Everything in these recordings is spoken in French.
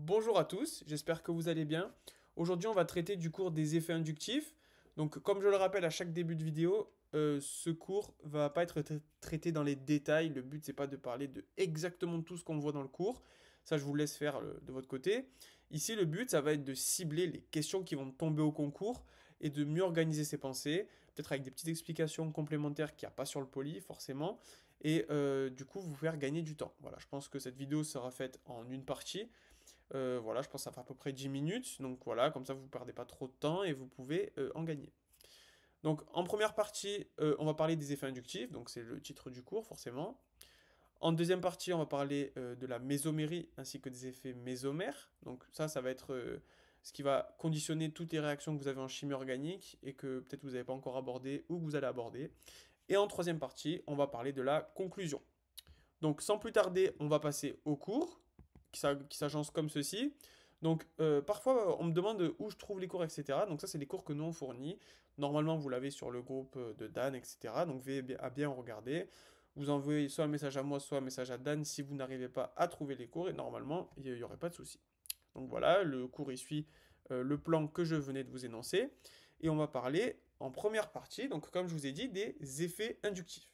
Bonjour à tous, j'espère que vous allez bien. Aujourd'hui, on va traiter du cours des effets inductifs. Donc, comme je le rappelle à chaque début de vidéo, ce cours va pas être traité dans les détails. Le but, c'est pas de parler de exactement tout ce qu'on voit dans le cours. Ça, je vous laisse faire de votre côté. Ici, le but, ça va être de cibler les questions qui vont tomber au concours et de mieux organiser ses pensées, peut-être avec des petites explications complémentaires qu'il n'y a pas sur le poly, forcément, et du coup, vous faire gagner du temps. Voilà, je pense que cette vidéo sera faite en une partie. Voilà, je pense que ça fait à peu près 10 minutes. Donc voilà, comme ça vous ne perdez pas trop de temps et vous pouvez en gagner. Donc en première partie, on va parler des effets inductifs, donc c'est le titre du cours forcément. En deuxième partie, on va parler de la mésomérie ainsi que des effets mésomères. Donc ça va être ce qui va conditionner toutes les réactions que vous avez en chimie organique et que peut-être vous n'avez pas encore abordé ou que vous allez aborder. Et en troisième partie, on va parler de la conclusion. Donc sans plus tarder, on va passer au cours qui s'agence comme ceci. Donc parfois on me demande où je trouve les cours, etc. Donc ça c'est les cours que nous on fournit. Normalement vous l'avez sur le groupe de Dan, etc. Donc veillez à bien regarder. Vous envoyez soit un message à moi, soit un message à Dan si vous n'arrivez pas à trouver les cours et normalement il n'y aurait pas de souci. Donc voilà, le cours il suit le plan que je venais de vous énoncer. Et on va parler en première partie, donc comme je vous ai dit, des effets inductifs.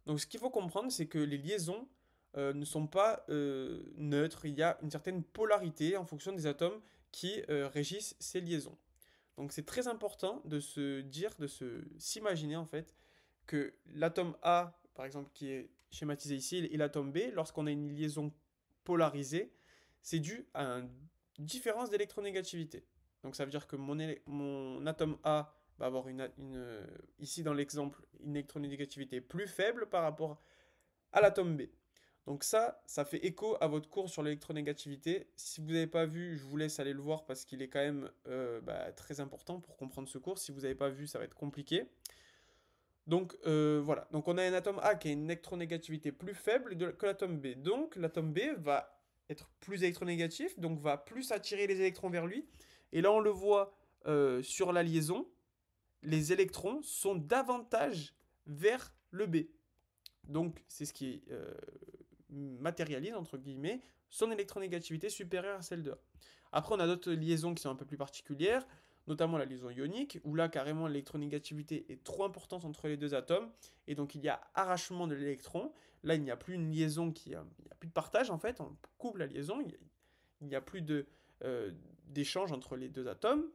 Donc ce qu'il faut comprendre, c'est que les liaisons ne sont pas neutres. Il y a une certaine polarité en fonction des atomes qui régissent ces liaisons. Donc c'est très important de se dire, s'imaginer en fait que l'atome A, par exemple, qui est schématisé ici, et l'atome B, lorsqu'on a une liaison polarisée, c'est dû à une différence d'électronégativité. Donc ça veut dire que mon atome A va avoir ici dans l'exemple, une électronégativité plus faible par rapport à l'atome B. Donc ça fait écho à votre cours sur l'électronégativité. Si vous n'avez pas vu, je vous laisse aller le voir parce qu'il est quand même très important pour comprendre ce cours. Si vous n'avez pas vu, ça va être compliqué. Donc voilà, donc on a un atome A qui a une électronégativité plus faible que l'atome B. Donc l'atome B va être plus électronégatif, donc va plus attirer les électrons vers lui. Et là on le voit sur la liaison, les électrons sont davantage vers le B. Donc c'est ce qui matérialise, entre guillemets, son électronégativité supérieure à celle de A. Après on a d'autres liaisons qui sont un peu plus particulières, notamment la liaison ionique, où là carrément l'électronégativité est trop importante entre les deux atomes, et donc il y a arrachement de l'électron. Là il n'y a plus une liaison, il n'y a plus de partage en fait, on coupe la liaison, il n'y a plus d'échange entre les deux atomes.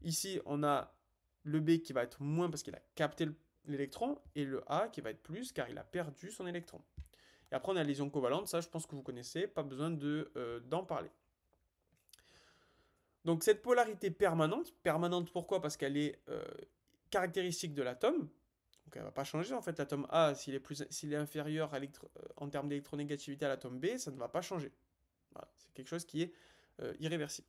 Ici on a le B qui va être moins parce qu'il a capté l'électron, et le A qui va être plus car il a perdu son électron. Et après on a la liaison covalente, ça je pense que vous connaissez, pas besoin d'en parler. Donc cette polarité permanente pourquoi? Parce qu'elle est caractéristique de l'atome, donc elle ne va pas changer en fait. L'atome A, s'il est inférieur en termes d'électronégativité à l'atome B, ça ne va pas changer. Voilà, c'est quelque chose qui est irréversible.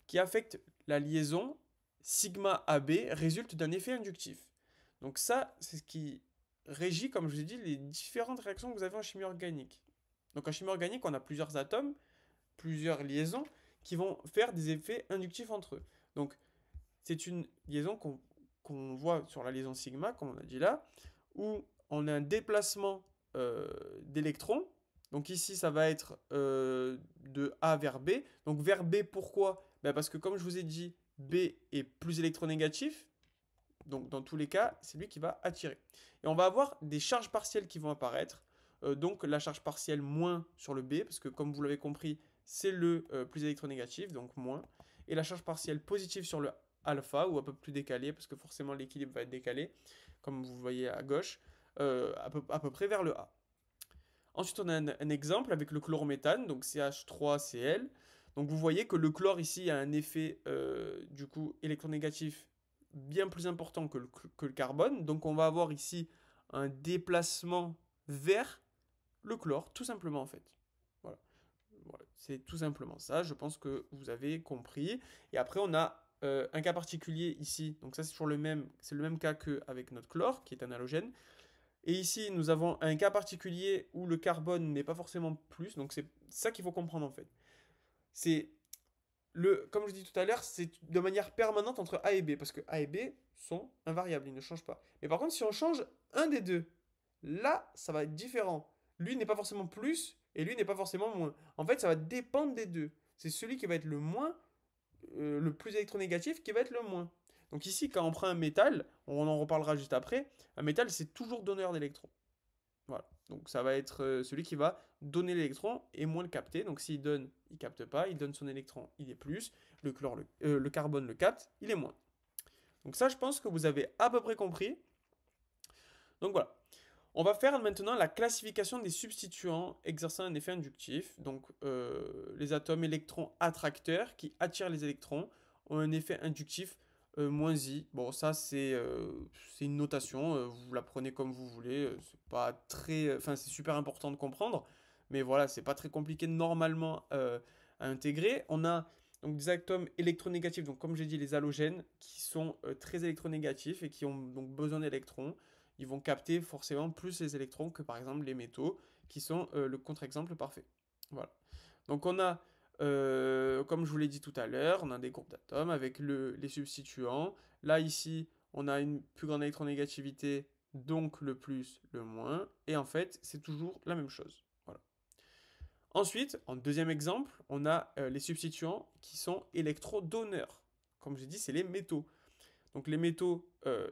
Qui affecte la liaison sigma AB résulte d'un effet inductif. Donc ça, c'est ce qui régit, comme je vous ai dit, les différentes réactions que vous avez en chimie organique. Donc en chimie organique, on a plusieurs atomes, plusieurs liaisons qui vont faire des effets inductifs entre eux. Donc c'est une liaison qu'on voit sur la liaison sigma, comme on a dit là, où on a un déplacement d'électrons. Donc ici, ça va être de A vers B. Donc vers B, pourquoi? Ben parce que comme je vous ai dit, B est plus électronégatif. Donc dans tous les cas, c'est lui qui va attirer. Et on va avoir des charges partielles qui vont apparaître. Donc la charge partielle moins sur le B, parce que comme vous l'avez compris, c'est le plus électronégatif, donc moins. Et la charge partielle positive sur le alpha, ou un peu plus décalé, parce que forcément l'équilibre va être décalé, comme vous voyez à gauche, à peu près vers le A. Ensuite, on a un exemple avec le chlorométhane, donc CH3Cl. Donc vous voyez que le chlore ici a un effet du coup électronégatif bien plus important que le carbone. Donc on va avoir ici un déplacement vers le chlore, tout simplement en fait. Voilà. Voilà. C'est tout simplement ça. Je pense que vous avez compris. Et après, on a un cas particulier ici. Donc ça, c'est le même cas qu'avec notre chlore, qui est un halogène. Et ici, nous avons un cas particulier où le carbone n'est pas forcément plus. Donc c'est ça qu'il faut comprendre en fait. C'est comme je dis tout à l'heure, c'est de manière permanente entre A et B, parce que A et B sont invariables, ils ne changent pas. Mais par contre, si on change un des deux, là, ça va être différent. Lui n'est pas forcément plus, et lui n'est pas forcément moins. En fait, ça va dépendre des deux. C'est celui qui va être le moins, le plus électronégatif qui va être le moins. Donc ici, quand on prend un métal, on en reparlera juste après, un métal, c'est toujours donneur d'électrons. Voilà. Donc ça va être celui qui va donner l'électron et moins le capter. Donc s'il donne, il capte pas, il donne son électron, il est plus, le carbone le capte, il est moins. Donc ça, je pense que vous avez à peu près compris. Donc voilà. On va faire maintenant la classification des substituants exerçant un effet inductif. Donc les atomes électrons attracteurs qui attirent les électrons ont un effet inductif moins I. Bon, ça c'est une notation, vous la prenez comme vous voulez. C'est pas très, enfin c'est super important de comprendre, mais voilà, c'est pas très compliqué normalement à intégrer. On a donc des atomes électronégatifs, donc comme j'ai dit les halogènes, qui sont très électronégatifs et qui ont donc besoin d'électrons. Ils vont capter forcément plus les électrons que par exemple les métaux, qui sont le contre-exemple parfait. Voilà. Donc on a, comme je vous l'ai dit tout à l'heure, on a des groupes d'atomes avec les substituants. Là ici, on a une plus grande électronégativité, donc le plus, le moins. Et en fait, c'est toujours la même chose. Voilà. Ensuite, en deuxième exemple, on a les substituants qui sont électrodonneurs. Comme j'ai dit, c'est les métaux. Donc les métaux,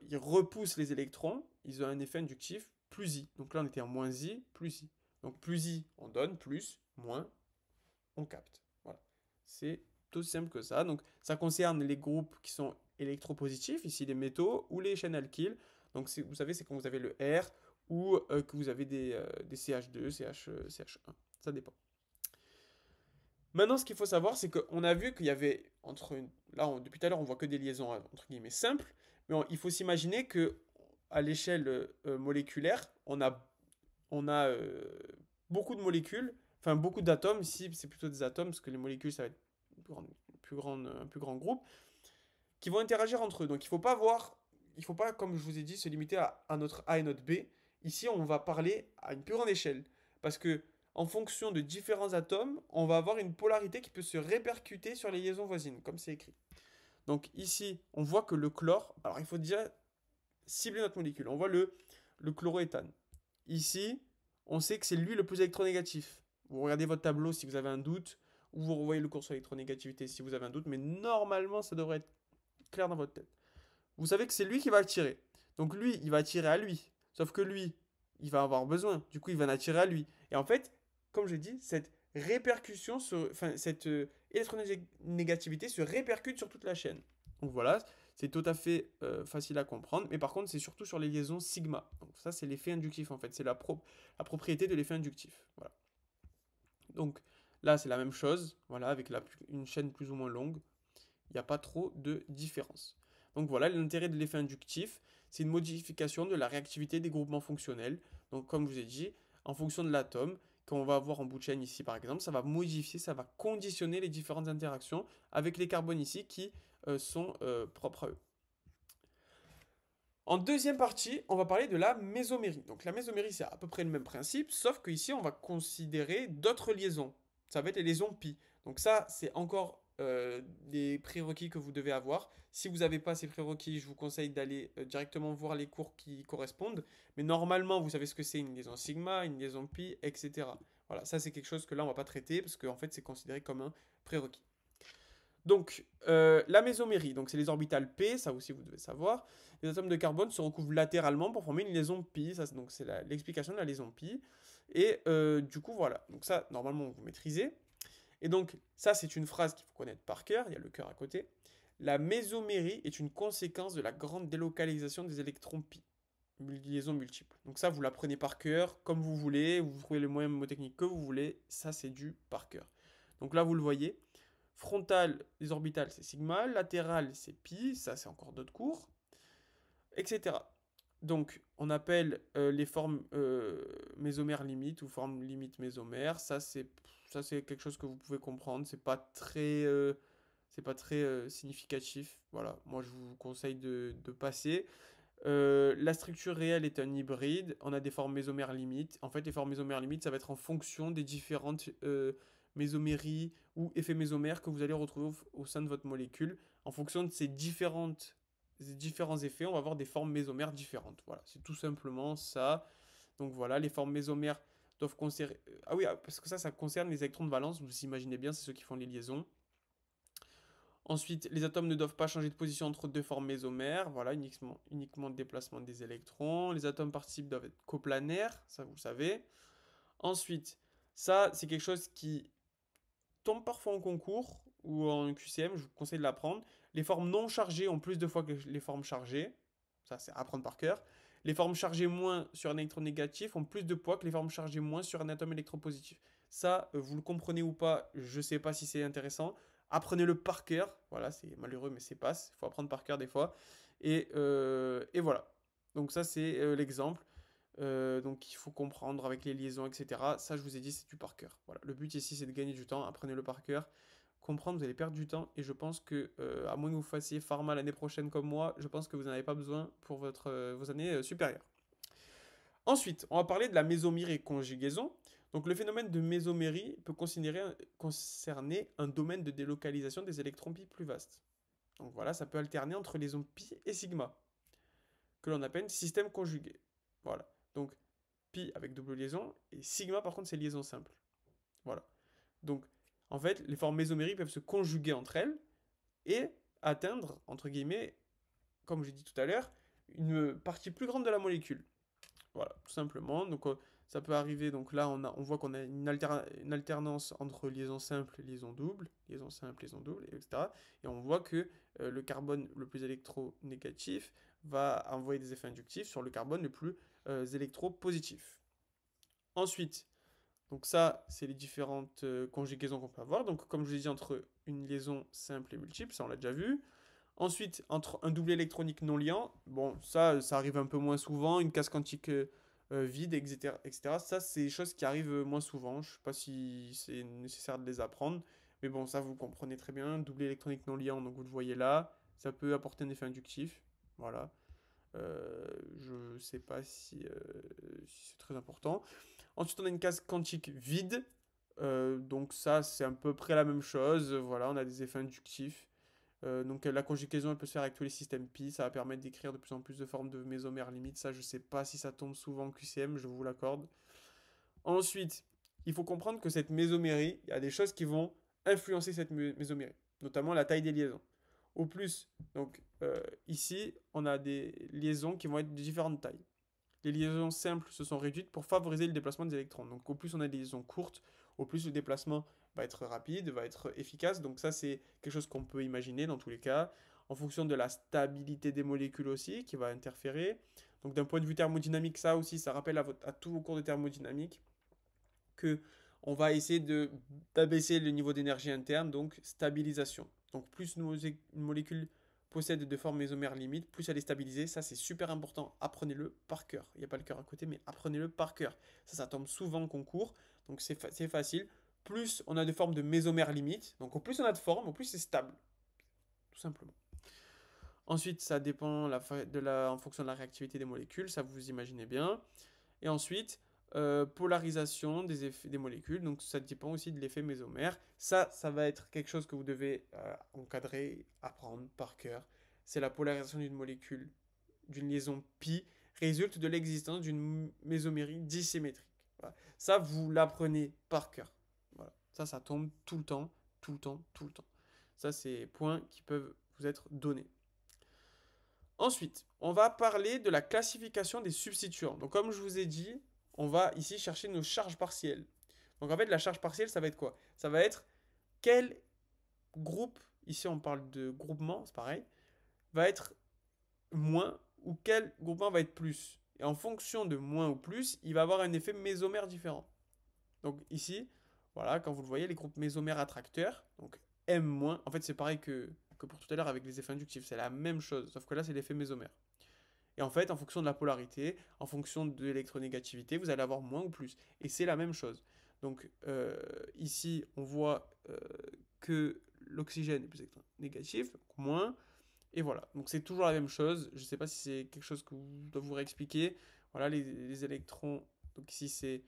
ils repoussent les électrons, ils ont un effet inductif plus I. Donc là, on était en moins I, plus I. Donc plus I, on donne, plus, moins, on capte. Voilà. C'est aussi simple que ça. Donc ça concerne les groupes qui sont électropositifs, ici les métaux, ou les chaînes alkyles. Donc vous savez, c'est quand vous avez le R ou que vous avez des CH2, CH1. Ça dépend. Maintenant, ce qu'il faut savoir, c'est qu'on a vu qu'il y avait là, depuis tout à l'heure, on voit que des liaisons entre guillemets simples, mais il faut s'imaginer que à l'échelle moléculaire, on a beaucoup de molécules, enfin beaucoup d'atomes. Ici, c'est plutôt des atomes parce que les molécules, ça va être un plus grand groupe qui vont interagir entre eux. Donc, il faut pas, comme je vous ai dit, se limiter à notre A et notre B. Ici, on va parler à une plus grande échelle parce que en fonction de différents atomes, on va avoir une polarité qui peut se répercuter sur les liaisons voisines, comme c'est écrit. Donc ici, on voit que le chlore, alors il faut déjà cibler notre molécule. On voit le chloroéthane. Ici, on sait que c'est lui le plus électronégatif. Vous regardez votre tableau si vous avez un doute, ou vous revoyez le cours sur l'électronégativité si vous avez un doute, mais normalement, ça devrait être clair dans votre tête. Vous savez que c'est lui qui va attirer. Donc lui, il va attirer à lui. Sauf que lui, il va avoir besoin. Du coup, il va en attirer à lui. Et en fait, comme j'ai dit, cette répercussion, cette électronégativité se répercute sur toute la chaîne. Donc voilà, c'est tout à fait facile à comprendre. Mais par contre, c'est surtout sur les liaisons sigma. Donc ça, c'est l'effet inductif en fait. C'est la propriété de l'effet inductif. Voilà. Donc là, c'est la même chose. Voilà, avec une chaîne plus ou moins longue. Il n'y a pas trop de différence. Donc voilà, l'intérêt de l'effet inductif, c'est une modification de la réactivité des groupements fonctionnels. Donc comme je vous ai dit, en fonction de l'atome, qu'on va avoir en bout de chaîne ici par exemple, ça va modifier, ça va conditionner les différentes interactions avec les carbones ici qui sont propres à eux. En deuxième partie, on va parler de la mésomérie. Donc la mésomérie, c'est à peu près le même principe, sauf qu'ici, on va considérer d'autres liaisons. Ça va être les liaisons pi. Donc ça, c'est encore des prérequis que vous devez avoir. Si vous n'avez pas ces prérequis, je vous conseille d'aller directement voir les cours qui correspondent. Mais normalement, vous savez ce que c'est une liaison sigma, une liaison pi, etc. Voilà, ça c'est quelque chose que là, on ne va pas traiter parce qu'en fait, c'est considéré comme un prérequis. Donc, la mésomérie, donc c'est les orbitales p, ça aussi vous devez savoir. Les atomes de carbone se recouvrent latéralement pour former une liaison pi, ça, donc c'est l'explication de la liaison pi. Et du coup, voilà. Donc ça, normalement, vous maîtrisez. Et donc, ça, c'est une phrase qu'il faut connaître par cœur, il y a le cœur à côté. La mésomérie est une conséquence de la grande délocalisation des électrons pi, liaison multiple. Donc ça, vous l'apprenez par cœur, comme vous voulez, vous trouvez les moyens mnémotechniques que vous voulez, ça, c'est du par cœur. Donc là, vous le voyez, frontal, les orbitales, c'est sigma, latéral, c'est pi, ça, c'est encore d'autres cours, etc. Donc, on appelle les formes mésomères limites ou formes limites mésomères. Ça, c'est quelque chose que vous pouvez comprendre. C'est pas très significatif. Voilà, moi, je vous conseille de passer. La structure réelle est un hybride. On a des formes mésomères limites. En fait, les formes mésomères limites, ça va être en fonction des différentes mésoméries ou effets mésomères que vous allez retrouver au sein de votre molécule. En fonction de ces différents effets, on va avoir des formes mésomères différentes. Voilà, c'est tout simplement ça. Donc voilà, les formes mésomères doivent conserver... Ah oui, parce que ça concerne les électrons de valence, vous imaginez bien, c'est ceux qui font les liaisons. Ensuite, les atomes ne doivent pas changer de position entre deux formes mésomères, voilà, uniquement le déplacement des électrons. Les atomes participes doivent être coplanaires, ça vous le savez. Ensuite, ça, c'est quelque chose qui tombe parfois en concours ou en QCM, je vous conseille de l'apprendre. Les formes non chargées ont plus de fois que les formes chargées, ça c'est à apprendre par cœur. Les formes chargées moins sur un électron négatif ont plus de poids que les formes chargées moins sur un atome électropositif. Ça, vous le comprenez ou pas, je sais pas si c'est intéressant. Apprenez-le par cœur. Voilà, c'est malheureux, mais c'est passe. Il faut apprendre par cœur des fois. Et voilà. Donc ça, c'est l'exemple. Donc il faut comprendre avec les liaisons, etc. Ça, je vous ai dit, c'est du par cœur. Voilà. Le but ici, c'est de gagner du temps. Apprenez-le par cœur. Comprendre, vous allez perdre du temps. Et je pense que, à moins que vous fassiez pharma l'année prochaine comme moi, je pense que vous n'en avez pas besoin pour vos années supérieures. Ensuite, on va parler de la mésomérie et conjugaison. Donc le phénomène de mésomérie peut concerner un domaine de délocalisation des électrons pi plus vaste. Donc voilà, ça peut alterner entre liaisons pi et sigma, que l'on appelle système conjugué. Voilà. Donc pi avec double liaison, et sigma par contre c'est liaison simple. Voilà. Donc en fait, les formes mésomériques peuvent se conjuguer entre elles et atteindre, entre guillemets, comme j'ai dit tout à l'heure, une partie plus grande de la molécule. Voilà, tout simplement. Donc ça peut arriver, donc là on voit qu'on a une alternance entre liaison simple et liaison double, liaison simple, liaison double, etc. Et on voit que le carbone le plus électronégatif va envoyer des effets inductifs sur le carbone le plus électropositif. Ensuite, donc ça, c'est les différentes conjugaisons qu'on peut avoir. Donc comme je l'ai dit, entre une liaison simple et multiple, ça on l'a déjà vu. Ensuite, entre un doublé électronique non liant, bon, ça arrive un peu moins souvent. Une case quantique vide, etc., etc. Ça, c'est des choses qui arrivent moins souvent. Je ne sais pas si c'est nécessaire de les apprendre. Mais bon, ça, vous comprenez très bien. Doublé électronique non liant, donc vous le voyez là. Ça peut apporter un effet inductif. Voilà. Je ne sais pas si c'est très important. Ensuite, on a une case quantique vide. Donc ça, c'est à peu près la même chose. Voilà, on a des effets inductifs. Donc la conjugaison elle peut se faire avec tous les systèmes pi, ça va permettre d'écrire de plus en plus de formes de mésomères limites, ça je sais pas si ça tombe souvent en QCM, je vous l'accorde. Ensuite, il faut comprendre que cette mésomérie, il y a des choses qui vont influencer cette mésomérie, notamment la taille des liaisons. Au plus, donc ici, on a des liaisons qui vont être de différentes tailles. Les liaisons simples se sont réduites pour favoriser le déplacement des électrons. Donc au plus on a des liaisons courtes, au plus le déplacement va être rapide, va être efficace. Donc ça c'est quelque chose qu'on peut imaginer dans tous les cas. En fonction de la stabilité des molécules aussi, qui va interférer. Donc d'un point de vue thermodynamique, ça aussi, ça rappelle à tous vos cours de thermodynamique que on va essayer d'abaisser le niveau d'énergie interne, donc stabilisation. Donc plus une molécule possède de formes mésomères limites, plus elle est stabilisée. Ça, c'est super important. Apprenez-le par cœur. Il n'y a pas le cœur à côté, mais apprenez-le par cœur. Ça tombe souvent en concours, donc c'est facile. Plus on a de formes de mésomères limites, donc au plus on a de formes, au plus c'est stable. Tout simplement. Ensuite, ça dépend en fonction de la réactivité des molécules, ça vous imaginez bien. Et ensuite, polarisation des molécules, donc ça dépend aussi de l'effet mésomère. Ça va être quelque chose que vous devez encadrer, apprendre par cœur. C'est la polarisation d'une molécule, d'une liaison pi, résulte de l'existence d'une mésomérie dissymétrique. Voilà. Ça, vous l'apprenez par cœur. Voilà. Ça tombe tout le temps, tout le temps, tout le temps. Ça, c'est points qui peuvent vous être donnés. Ensuite, on va parler de la classification des substituants. Donc comme je vous ai dit, on va ici chercher nos charges partielles. Donc en fait, la charge partielle, ça va être quoi? Ça va être quel groupe, ici on parle de groupement, c'est pareil, va être moins ou quel groupement va être plus. Et en fonction de moins ou plus, il va avoir un effet mésomère différent. Donc ici, voilà, quand vous le voyez, les groupes mésomères attracteurs, donc M-, en fait c'est pareil que pour tout à l'heure avec les effets inductifs, c'est la même chose, sauf que là c'est l'effet mésomère. Et en fait, en fonction de la polarité, en fonction de l'électronégativité, vous allez avoir moins ou plus. Et c'est la même chose. Donc ici, on voit que l'oxygène est plus négatif, donc moins. Et voilà, donc c'est toujours la même chose. Je ne sais pas si c'est quelque chose que je dois vous réexpliquer. Voilà, les électrons, donc ici c'est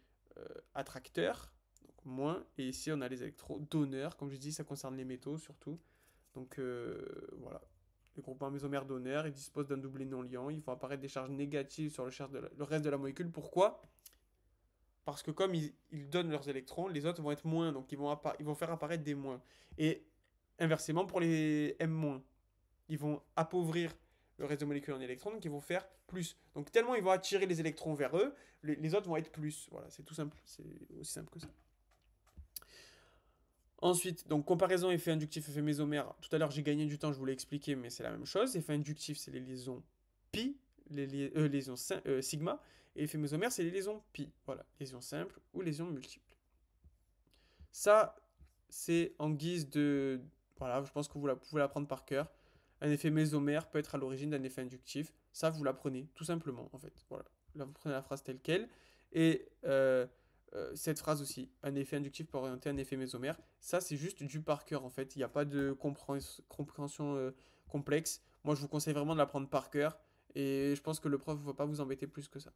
attracteur, donc moins. Et ici on a les électrons donneurs, comme je dis, ça concerne les métaux surtout. Donc voilà. Les groupements mésomères donneurs, ils disposent d'un doublé non liant. Ils font apparaître des charges négatives sur le reste de la molécule. Pourquoi? parce que comme ils donnent leurs électrons, les autres vont être moins, donc ils vont faire apparaître des moins. Et inversement pour les M-, ils vont appauvrir le réseau moléculaire en électrons, donc ils vont faire plus. Donc tellement ils vont attirer les électrons vers eux, les autres vont être plus. Voilà, c'est tout simple, c'est aussi simple que ça. Ensuite, donc comparaison effet inductif, effet mésomère. Tout à l'heure j'ai gagné du temps, je vous l'ai expliqué, mais c'est la même chose. Effet inductif, c'est les liaisons pi, les liaisons sigma, et effet mésomère, c'est les liaisons pi. Voilà, liaisons simples ou liaisons multiples. Ça, c'est en guise de... Voilà, je pense que vous pouvez l'apprendre par cœur. Un effet mésomère peut être à l'origine d'un effet inductif. Ça, vous l'apprenez, tout simplement, en fait. Voilà. Là, vous prenez la phrase telle quelle. Et cette phrase aussi, un effet inductif peut orienter un effet mésomère. Ça, c'est juste du par cœur, en fait. Il n'y a pas de compréhension complexe. Moi, je vous conseille vraiment de l'apprendre par cœur. Et je pense que le prof ne va pas vous embêter plus que ça.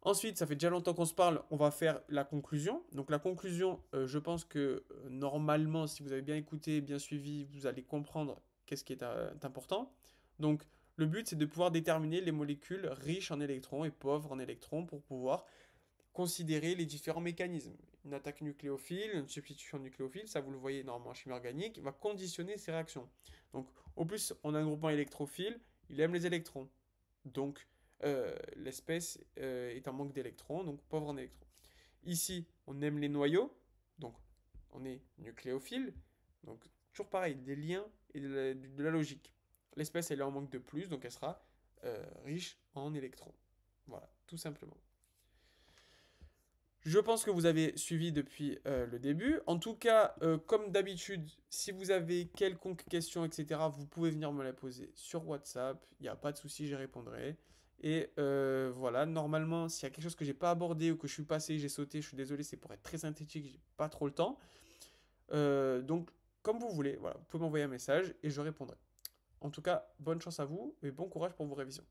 Ensuite, ça fait déjà longtemps qu'on se parle, on va faire la conclusion. Donc la conclusion, je pense que normalement, si vous avez bien écouté, bien suivi, vous allez comprendre qu'est-ce qui est important. Donc le but, c'est de pouvoir déterminer les molécules riches en électrons et pauvres en électrons pour pouvoir considérer les différents mécanismes. Une attaque nucléophile, une substitution nucléophile, ça vous le voyez normalement en chimie organique, va conditionner ces réactions. Donc au plus, on a un groupement électrophile, il aime les électrons. Donc l'espèce est en manque d'électrons, donc pauvre en électrons. Ici, on aime les noyaux, donc on est nucléophile, donc toujours pareil, des liens et de la logique. L'espèce, elle est en manque de plus, donc elle sera riche en électrons. Voilà, tout simplement. Je pense que vous avez suivi depuis le début. En tout cas, comme d'habitude, si vous avez quelconque question, etc., vous pouvez venir me la poser sur WhatsApp. Il n'y a pas de souci, j'y répondrai. Et voilà, normalement, s'il y a quelque chose que j'ai pas abordé ou que je suis passé, j'ai sauté, je suis désolé, c'est pour être très synthétique, j'ai pas trop le temps. Donc, comme vous voulez, voilà, vous pouvez m'envoyer un message et je répondrai. En tout cas, bonne chance à vous et bon courage pour vos révisions.